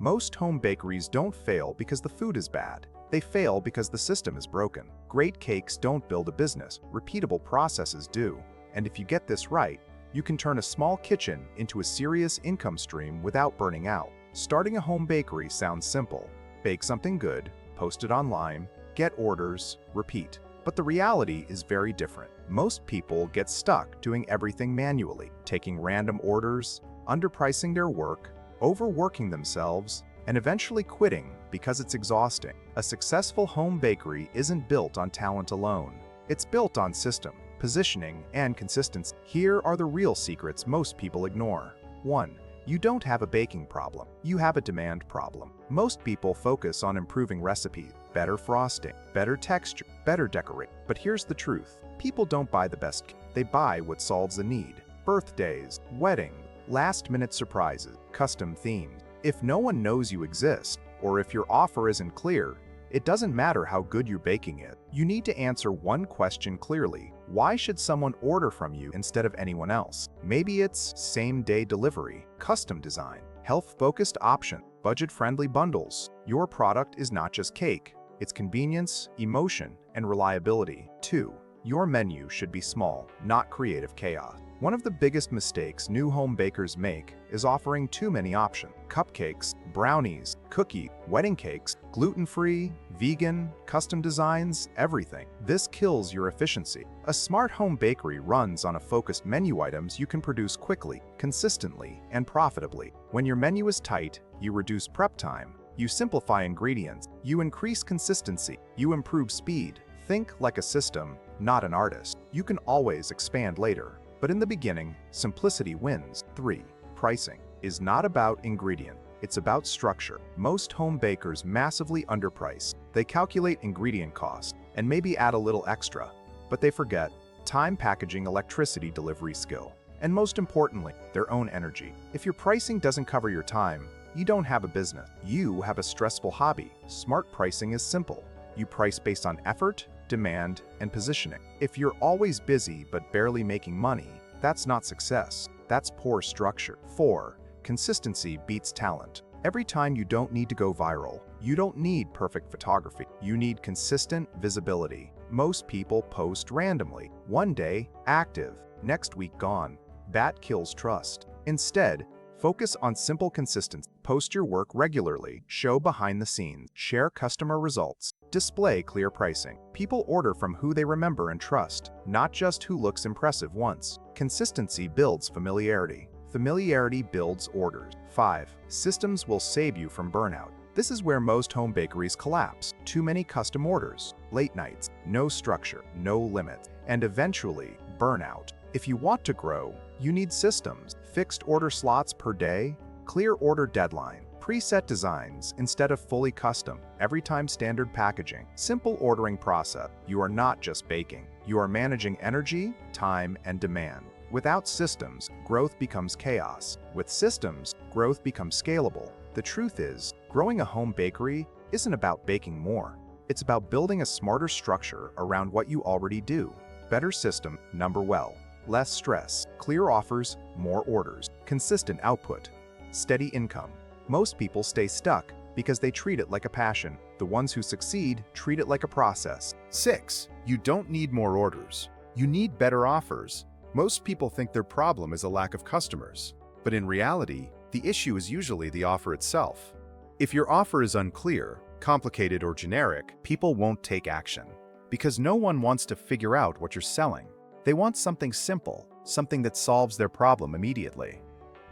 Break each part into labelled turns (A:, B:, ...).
A: Most home bakeries don't fail because the food is bad. They fail because the system is broken. Great cakes don't build a business, repeatable processes do. And if you get this right, you can turn a small kitchen into a serious income stream without burning out. Starting a home bakery sounds simple. Bake something good, post it online, get orders, repeat. But the reality is very different. Most people get stuck doing everything manually, taking random orders, underpricing their work, overworking themselves, and eventually quitting because it's exhausting. A successful home bakery isn't built on talent alone. It's built on system, positioning, and consistency. Here are the real secrets most people ignore. 1. You don't have a baking problem. You have a demand problem. Most people focus on improving recipes, better frosting, better texture, better decoration. But here's the truth. People don't buy the best cake. They buy what solves a need. Birthdays, weddings, last-minute surprises, custom themes. If no one knows you exist, or if your offer isn't clear, it doesn't matter how good you're baking it. You need to answer one question clearly. Why should someone order from you instead of anyone else? Maybe it's same-day delivery, custom design, health-focused option, budget-friendly bundles. Your product is not just cake. It's convenience, emotion, and reliability. 2. Your menu should be small, not creative chaos. One of the biggest mistakes new home bakers make is offering too many options. Cupcakes, brownies, cookies, wedding cakes, gluten-free, vegan, custom designs, everything. This kills your efficiency. A smart home bakery runs on a focused menu items you can produce quickly, consistently, and profitably. When your menu is tight, you reduce prep time, you simplify ingredients, you increase consistency, you improve speed. Think like a system, not an artist. You can always expand later. But in the beginning, simplicity wins. 3. Pricing is not about ingredient. It's about structure. Most home bakers massively underprice. They calculate ingredient cost and maybe add a little extra, but they forget time, packaging, electricity, delivery skill, and most importantly, their own energy. If your pricing doesn't cover your time, you don't have a business. You have a stressful hobby. Smart pricing is simple. You price based on effort, demand, and positioning. If you're always busy but barely making money, that's not success. That's poor structure. 4. Consistency beats talent. Every time you don't need to go viral. You don't need perfect photography. You need consistent visibility. Most people post randomly. One day, active. Next week, gone. That kills trust. Instead, focus on simple consistency. Post your work regularly. Show behind the scenes. Share customer results. Display clear pricing. People order from who they remember and trust, not just who looks impressive once. Consistency builds familiarity. Familiarity builds orders. 5. Systems will save you from burnout. This is where most home bakeries collapse. Too many custom orders, late nights, no structure, no limits, and eventually burnout. If you want to grow, you need systems. Fixed order slots per day, clear order deadline, preset designs instead of fully custom, every time standard packaging, simple ordering process. You are not just baking. You are managing energy, time, and demand. Without systems, growth becomes chaos. With systems, growth becomes scalable. The truth is, growing a home bakery isn't about baking more. It's about building a smarter structure around what you already do. Better system, number well. Less stress, clear offers, more orders, consistent output, steady income. Most people stay stuck because they treat it like a passion. The ones who succeed treat it like a process.
B: 6. You don't need more orders. You need better offers. Most people think their problem is a lack of customers, but in reality, the issue is usually the offer itself. If your offer is unclear, complicated, or generic, people won't take action because no one wants to figure out what you're selling. They want something simple, something that solves their problem immediately.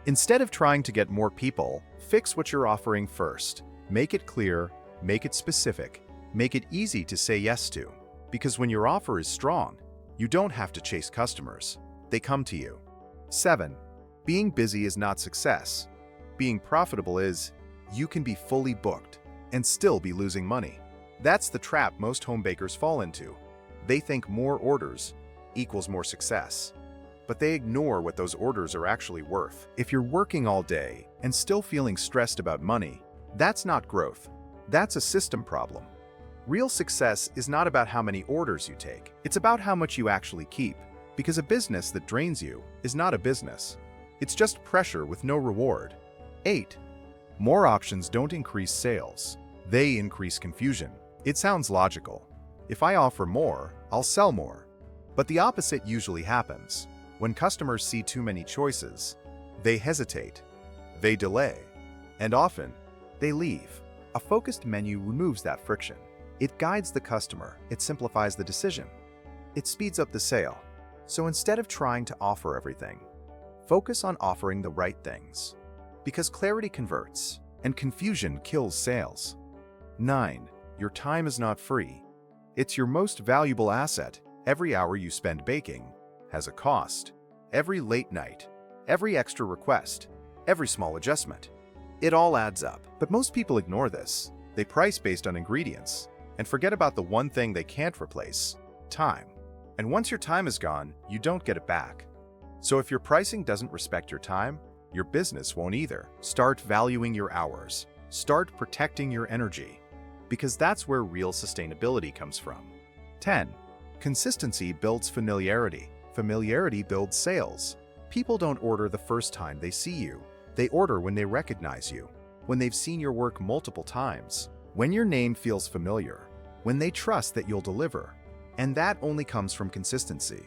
B: Instead of trying to get more people, fix what you're offering first. Make it clear, make it specific, make it easy to say yes to. Because when your offer is strong, you don't have to chase customers. They come to you. 7. Being busy is not success. Being profitable is. You can be fully booked and still be losing money. That's the trap most home bakers fall into. They think more orders equals more success, but they ignore what those orders are actually worth. If you're working all day and still feeling stressed about money, that's not growth. That's a system problem. Real success is not about how many orders you take. It's about how much you actually keep. Because a business that drains you is not a business. It's just pressure with no reward. 8. More options don't increase sales. They increase confusion. It sounds logical. If I offer more, I'll sell more. But the opposite usually happens. When customers see too many choices, they hesitate, they delay, and often, they leave. A focused menu removes that friction. It guides the customer, it simplifies the decision. It speeds up the sale. So instead of trying to offer everything, focus on offering the right things. Because clarity converts, and confusion kills sales. 9. Your time is not free. It's your most valuable asset. Every hour you spend baking has a cost. Every late night, every extra request, every small adjustment. It all adds up. But most people ignore this. They price based on ingredients and forget about the one thing they can't replace: time. And once your time is gone, you don't get it back. So if your pricing doesn't respect your time, your business won't either. Start valuing your hours. Start protecting your energy. Because that's where real sustainability comes from. 10. Consistency builds familiarity. Familiarity builds sales. People don't order the first time they see you. They order when they recognize you, when they've seen your work multiple times, when your name feels familiar, when they trust that you'll deliver. And that only comes from consistency.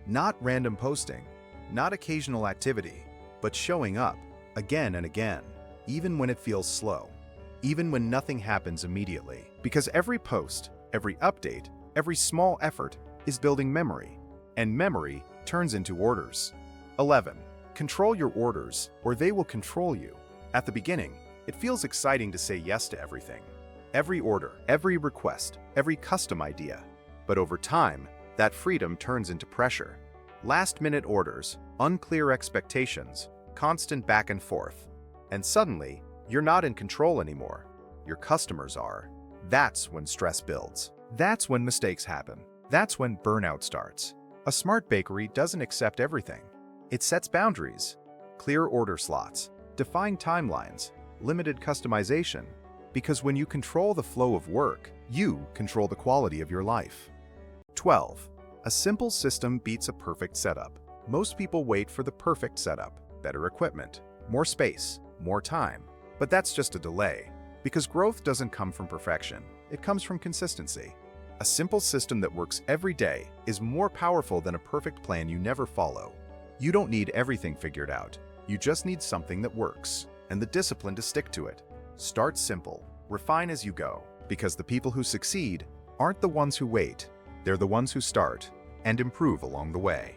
B: Not random posting, not occasional activity, but showing up again and again, even when it feels slow, even when nothing happens immediately. Because every post, every update, every small effort is building memory, and memory turns into orders. 11. Control your orders, or they will control you. At the beginning, it feels exciting to say yes to everything. Every order, every request, every custom idea. But over time, that freedom turns into pressure. Last-minute orders, unclear expectations, constant back and forth. And suddenly, you're not in control anymore. Your customers are. That's when stress builds. That's when mistakes happen. That's when burnout starts. A smart bakery doesn't accept everything. It sets boundaries, clear order slots, defined timelines, limited customization. Because when you control the flow of work, you control the quality of your life. 12. A simple system beats a perfect setup. Most people wait for the perfect setup, better equipment, more space, more time. But that's just a delay, because growth doesn't come from perfection. It comes from consistency. A simple system that works every day is more powerful than a perfect plan you never follow. You don't need everything figured out. You just need something that works, and the discipline to stick to it. Start simple, refine as you go, because the people who succeed aren't the ones who wait. They're the ones who start and improve along the way.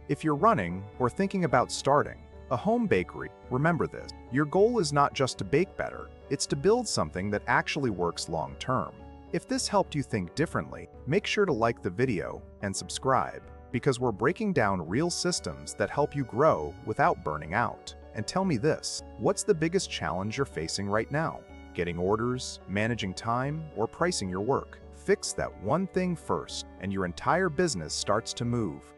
A: If you're running or thinking about starting a home bakery, remember this. Your goal is not just to bake better, it's to build something that actually works long-term. If this helped you think differently, make sure to like the video and subscribe, because we're breaking down real systems that help you grow without burning out. And tell me this, what's the biggest challenge you're facing right now? Getting orders, managing time, or pricing your work? Fix that one thing first, and your entire business starts to move.